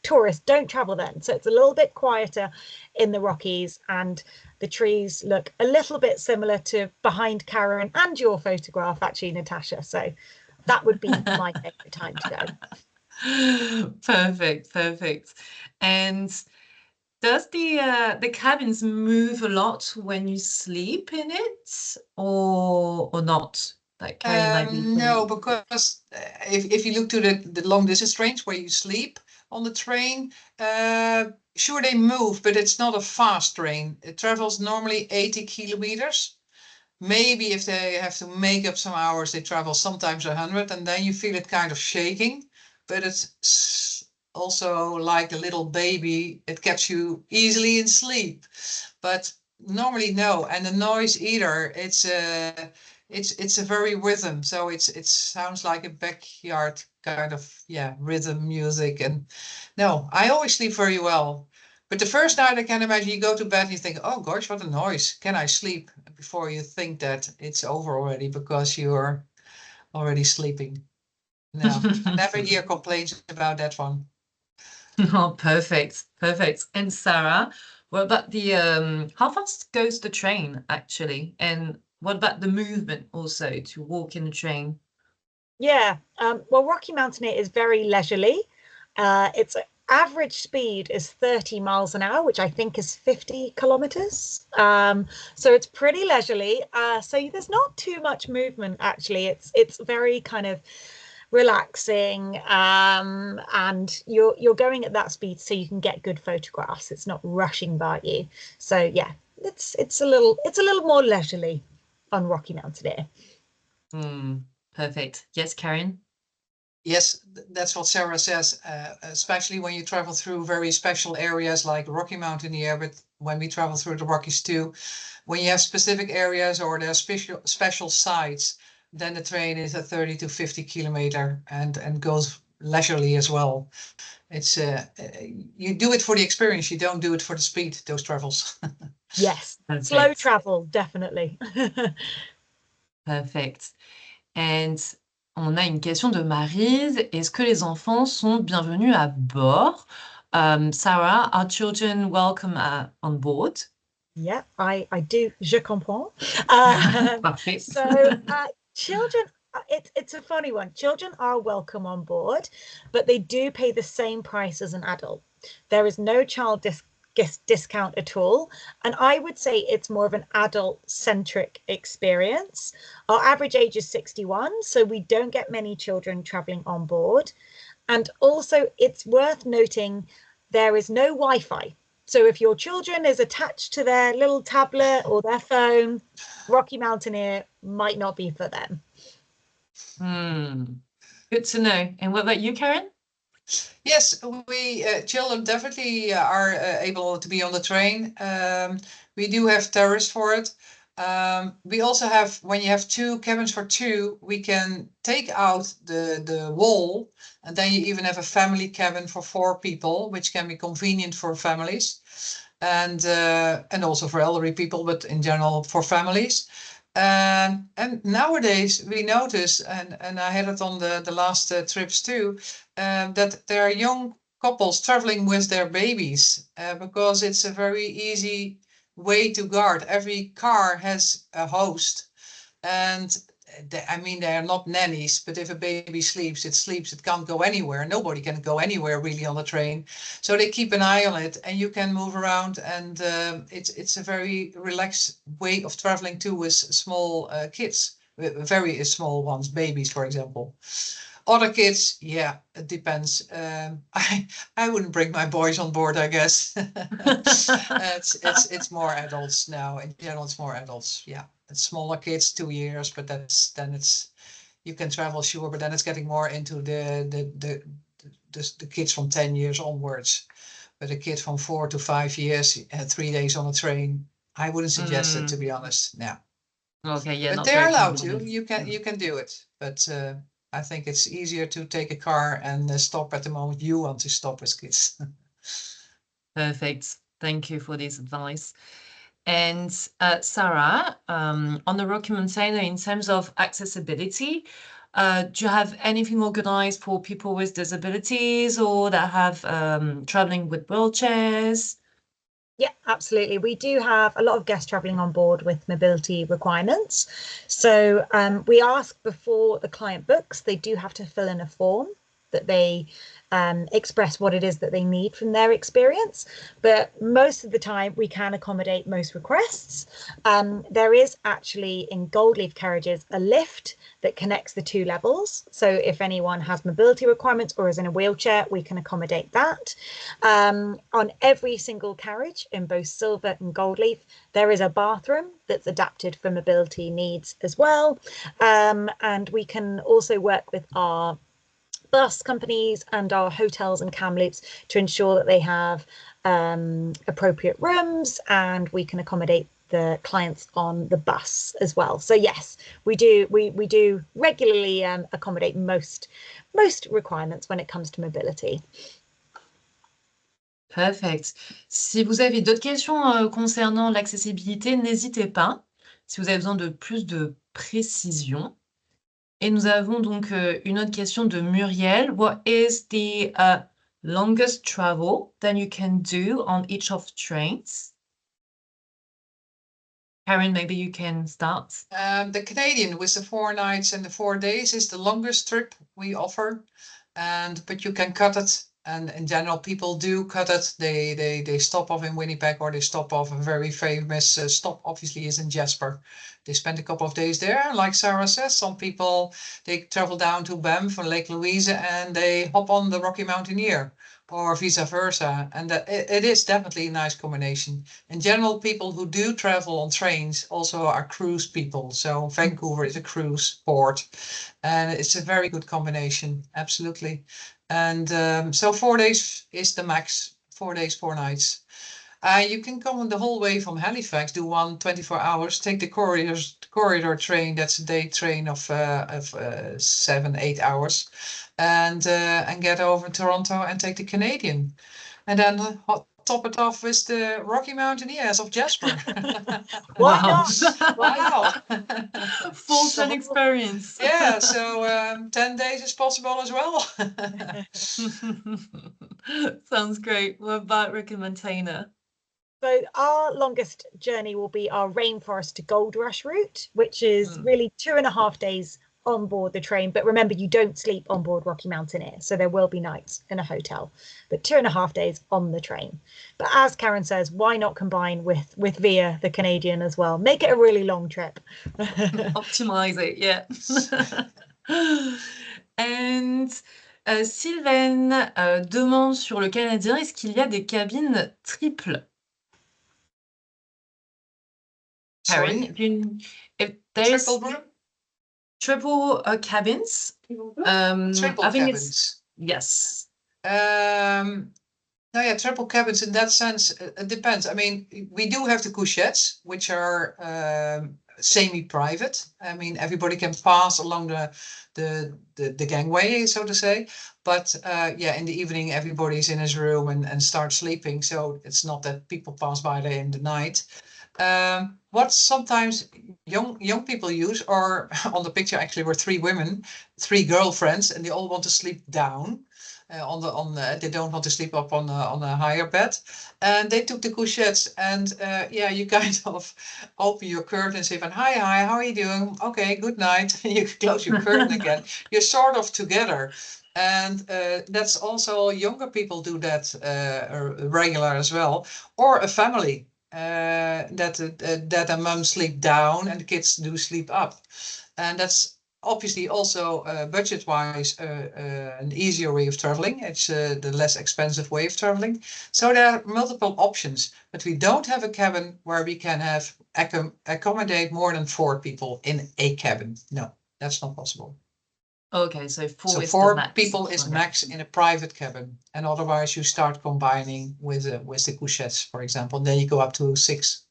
tourists don't travel then. So it's a little bit quieter in the Rockies and the trees look a little bit similar to behind Karen and your photograph, actually, Natasha. So that would be my favorite time to go. Perfect. And does the cabins move a lot when you sleep in it, or not? Like no, because if you look to the long distance trains where you sleep on the train, sure they move, but it's not a fast train. It travels normally 80 kilometers. Maybe if they have to make up some hours, they travel sometimes 100, and then you feel it kind of shaking. But it's also like a little baby, it gets you easily in sleep. But normally no, and the noise either. It's it's a very rhythm. So it sounds like a backyard kind of rhythm music. And no, I always sleep very well. But the first night I can imagine you go to bed and you think, oh gosh, what a noise. Can I sleep? Before you think that it's over already because you're already sleeping. No, I never hear complaints about that one. Oh, perfect, perfect. And Sarah, what about the how fast goes the train actually? And what about the movement also to walk in the train? Yeah, well, Rocky Mountain is very leisurely. Its average speed is 30 miles an hour, which I think is 50 kilometers. So it's pretty leisurely. So there's not too much movement actually. It's very kind of relaxing, and you're going at that speed so you can get good photographs. It's not rushing by you. So yeah, it's a little more leisurely on Rocky Mountain Air. Perfect. Yes, Karen? Yes, that's what Sarah says, especially when you travel through very special areas like Rocky Mountaineer, but when we travel through the Rockies too, when you have specific areas or there are special sites, then the train is a 30 to 50 kilometer and goes leisurely as well. It's you do it for the experience, you don't do it for the speed, those travels. Yes, slow Perfect. travel, definitely. Perfect. And on a une question de Maryse. Est-ce que les enfants sont bienvenus à bord? Sarah, are children welcome on board? Yeah, I do. Je comprends. Uh, Parfait. so children, it's a funny one. Children are welcome on board, but they do pay the same price as an adult. There is no child discount at all. And I would say it's more of an adult-centric experience. Our average age is 61, so we don't get many children traveling on board. And also, it's worth noting there is no Wi-Fi. So if your children is attached to their little tablet or their phone, Rocky Mountaineer might not be for them. Good to know. And what about you, Karen? Yes, we children definitely are able to be on the train. We do have terrace for it. We also have, when you have two cabins for two, we can take out the wall, and then you even have a family cabin for 4 people, which can be convenient for families and also for elderly people, but in general for families. And nowadays we notice, and I had it on the last trips too, that there are young couples traveling with their babies because it's a very easy way to guard. Every car has a host, and I mean, they are not nannies, but if a baby sleeps, it can't go anywhere. Nobody can go anywhere really on the train. So they keep an eye on it, and you can move around, and it's a very relaxed way of traveling too with small kids, very small ones, babies, for example. Other kids, yeah, it depends. I wouldn't bring my boys on board, I guess. It's more adults now. In general, it's more adults. Yeah, it's smaller kids, 2 years, but it's you can travel, sure, but then it's getting more into the kids from 10 years onwards. But a kid from 4 to 5 years, 3 days on a train, I wouldn't suggest it, to be honest. No. Okay, yeah, But not they're very allowed to. convenient. You can do it. But I think it's easier to take a car and stop at the moment you want to stop with kids. Perfect. Thank you for this advice. And Sarah, on the Rocky Mountain, in terms of accessibility, do you have anything organized for people with disabilities or that have traveling with wheelchairs? Yeah, absolutely. We do have a lot of guests traveling on board with mobility requirements. So we ask before the client books, they do have to fill in a form that they express what it is that they need from their experience. But most of the time, we can accommodate most requests. There is actually in gold leaf carriages a lift that connects the 2 levels. So if anyone has mobility requirements or is in a wheelchair, we can accommodate that. On every single carriage in both silver and gold leaf, there is a bathroom that's adapted for mobility needs as well. And we can also work with our bus companies and our hotels and Kamloops to ensure that they have appropriate rooms, and we can accommodate the clients on the bus as well. So yes, we do regularly accommodate most requirements when it comes to mobility. Perfect. Si vous avez d'autres questions concernant l'accessibilité, n'hésitez pas. Si vous avez besoin de plus de précision. Et nous avons donc une autre question de Muriel. What is the longest travel that you can do on each of trains? Karen, maybe you can start. The Canadian with the 4 nights and the 4 days is the longest trip we offer, but you can cut it. And in general, people do cut it. They stop off in Winnipeg, or they stop off. A very famous stop, obviously, is in Jasper. They spend a couple of days there. Like Sarah says, some people, they travel down to Banff or Lake Louise and they hop on the Rocky Mountaineer, or vice versa. And it is definitely a nice combination. In general, people who do travel on trains also are cruise people. So Vancouver is a cruise port, and it's a very good combination. Absolutely. And so 4 days is the max. 4 days, 4 nights. You can come the whole way from Halifax, do 24 hours, take the corridor train. That's a day train of 7-8 hours, and get over Toronto and take the Canadian, and then top it off with the Rocky Mountaineers of Jasper. Why Wow. not? Wow. Full train experience. Yeah, so 10 days is possible as well. Sounds great. What about Rick and Montana? So our longest journey will be our rainforest to Gold Rush route, which is really 2.5 days on board the train. But remember, you don't sleep on board Rocky Mountaineer, so there will be nights in a hotel, but 2.5 days on the train. But as Karen says, why not combine with Via, the Canadian, as well? Make it a really long trip. Optimize it, yeah. And Sylvaine demande sur le Canadien, est-ce qu'il y a des cabines triples? Karen, if there's triple cabins, Triple I think cabins. it's yes. No, yeah, triple cabins in that sense, it depends. I mean, we do have the couchettes, which are semi-private. I mean, everybody can pass along the gangway, so to say. But yeah, in the evening, everybody's in his room and starts sleeping. So it's not that people pass by there in the night. What sometimes young people use, or on the picture actually were 3 women, 3 girlfriends, and they all want to sleep down. They don't want to sleep up on a higher bed, and they took the couchettes, and yeah, you kind of open your curtain and say, "Hi, how are you doing? Okay, good night." And you close your curtain again. You're sort of together, and that's also younger people do that regular as well, or a family. That a mum sleep down and the kids do sleep up, and that's obviously also budget-wise an easier way of traveling. It's the less expensive way of traveling. So there are multiple options, but we don't have a cabin where we can have accommodate more than 4 people in a cabin. No, that's not possible. Okay, so 4 So is 4 the max. people is max in a private cabin, and otherwise you start combining with the couchettes, for example. Then you go up to 6,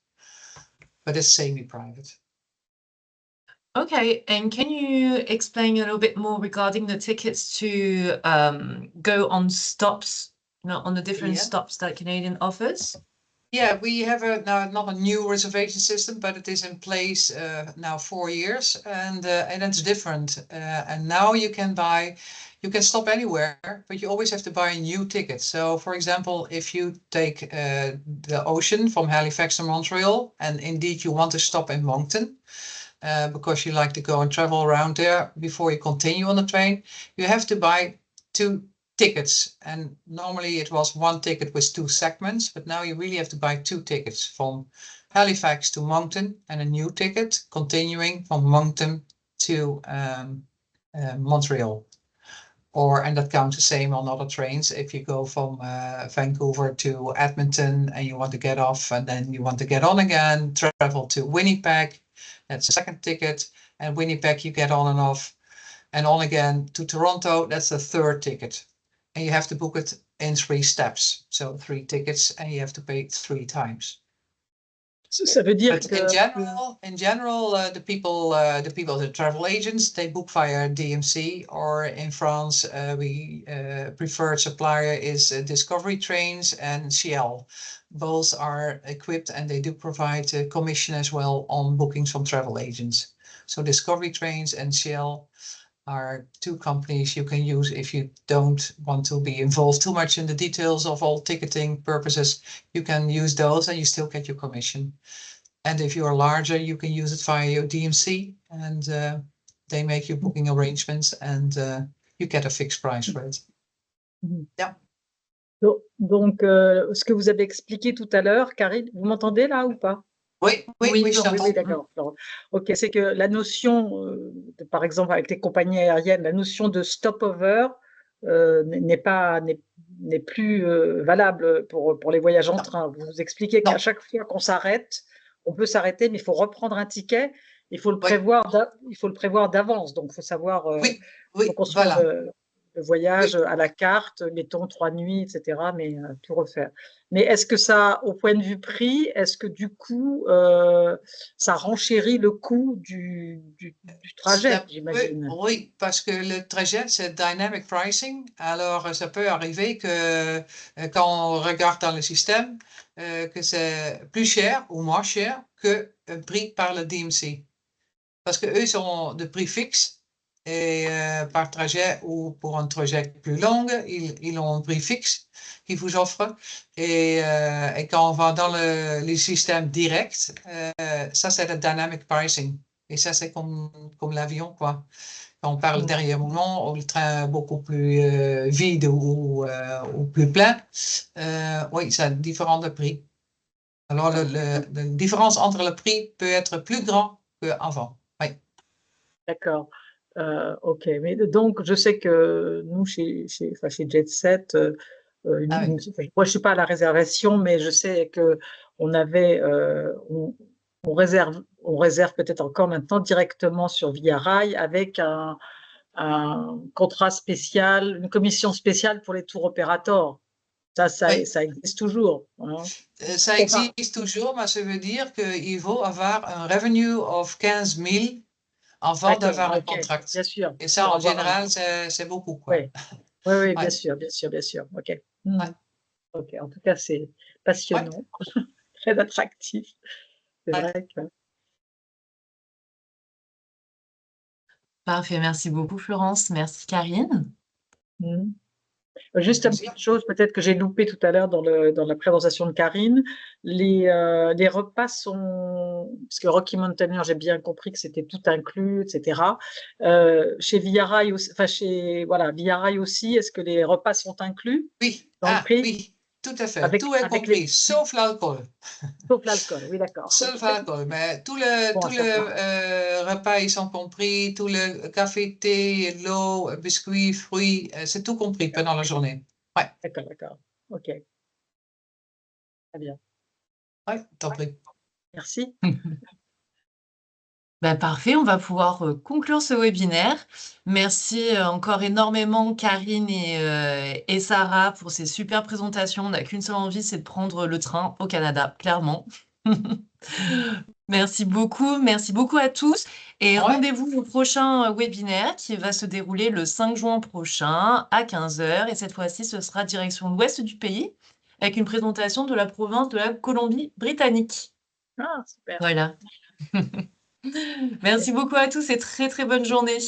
but it's semi-private. Okay, and can you explain a little bit more regarding the tickets to go on stops, on the different stops that Canadian offers? Yeah, we have not a new reservation system, but it is in place now 4 years, and it's different. And now you can stop anywhere, but you always have to buy a new ticket. So, for example, if you take the ocean from Halifax to Montreal, and indeed you want to stop in Moncton, because you like to go and travel around there before you continue on the train, you have to buy 2 tickets, and normally it was 1 ticket with 2 segments, but now you really have to buy 2 tickets from Halifax to Moncton, and a new ticket continuing from Moncton to Montreal. And that counts the same on other trains. If you go from Vancouver to Edmonton and you want to get off and then you want to get on again, travel to Winnipeg, that's a second ticket, and Winnipeg you get on and off, and on again to Toronto, that's the 3rd ticket. And you have to book it in 3 steps. So 3 tickets, and you have to pay 3 times. Ça veut dire But que... in general, the travel agents, they book via DMC, or in France, we preferred supplier is Discovery Trains and Shell. Both are equipped and they do provide a commission as well on bookings from travel agents. So Discovery Trains and Shell are two companies you can use if you don't want to be involved too much in the details of all ticketing purposes. You can use those and you still get your commission. And if you are larger, you can use it via your DMC, and they make your booking arrangements, and you get a fixed price for it. Yeah. Donc, ce que vous avez expliqué tout à l'heure, Karine, vous m'entendez là ou pas? Oui, je t'entends. Oui, d'accord. Ok, c'est que la notion, par exemple, avec les compagnies aériennes, la notion de stopover n'est plus valable pour les voyages en train. Vous expliquez qu'à chaque fois qu'on s'arrête, on peut s'arrêter, mais il faut reprendre un ticket. Il faut le prévoir d'avance. Donc, il faut savoir faut construire voilà. le voyage à la carte, mettons 3 nuits, etc., mais tout refaire. Mais est-ce que ça, au point de vue prix, est-ce que du coup, ça renchérit le coût du trajet, j'imagine? Oui, parce que le trajet, c'est dynamic pricing. Alors, ça peut arriver que quand on regarde dans le système, que c'est plus cher ou moins cher que un prix par le DMC. Parce que eux sont de prix fixe. Et par trajet ou pour un trajet plus long, ils ont un prix fixe qu'ils vous offrent. Et quand on va dans les systèmes directs, ça c'est le dynamic pricing. Et ça c'est comme l'avion, quoi. Quand on parle dernier moment, ou le train beaucoup plus vide ou plus plein, oui, ça a différents de prix. Alors la différence entre le prix peut être plus grand qu'avant. Oui. D'accord. Ok, mais donc je sais que nous chez Jet Set, moi je suis pas à la réservation, mais je sais que on avait, on réserve peut-être encore maintenant directement sur Via Rail avec un contrat spécial, une commission spéciale pour les tours opérateurs. Ça existe toujours. Hein. Ça existe toujours, mais ça veut dire qu'il faut avoir un revenu of 15 000 avant d'avoir un contrat. Bien sûr. Et ça, en général, c'est beaucoup, quoi. Oui, bien sûr. Ok. Ok, en tout cas, c'est passionnant, très attractif. C'est vrai que... Parfait, merci beaucoup Florence, merci Karine. Juste une petite chose, peut-être que j'ai loupé tout à l'heure dans la présentation de Karine, les repas sont, parce que Rocky Mountaineer, j'ai bien compris que c'était tout inclus, etc. Chez Via Rail aussi, Via Rail aussi, est-ce que les repas sont inclus dans le prix? Oui, tout à fait. Tout est compris, sauf l'alcool. Sauf l'alcool, oui, d'accord. Sauf l'alcool, mais tous les repas, ils sont compris, tout le café, thé, l'eau, biscuits, fruits, c'est tout compris pendant la journée. Ouais. D'accord. Ok. Très bien. Oui, t'en prie. Merci. Parfait, on va pouvoir conclure ce webinaire. Merci encore énormément Karine et Sarah pour ces super présentations. On n'a qu'une seule envie, c'est de prendre le train au Canada, clairement. Merci beaucoup à tous. Et rendez-vous au prochain webinaire qui va se dérouler le 5 juin prochain à 15 h. Et cette fois-ci, ce sera direction l'ouest du pays avec une présentation de la province de la Colombie-Britannique. Ah, super. Voilà. Merci beaucoup à tous et très très bonne journée.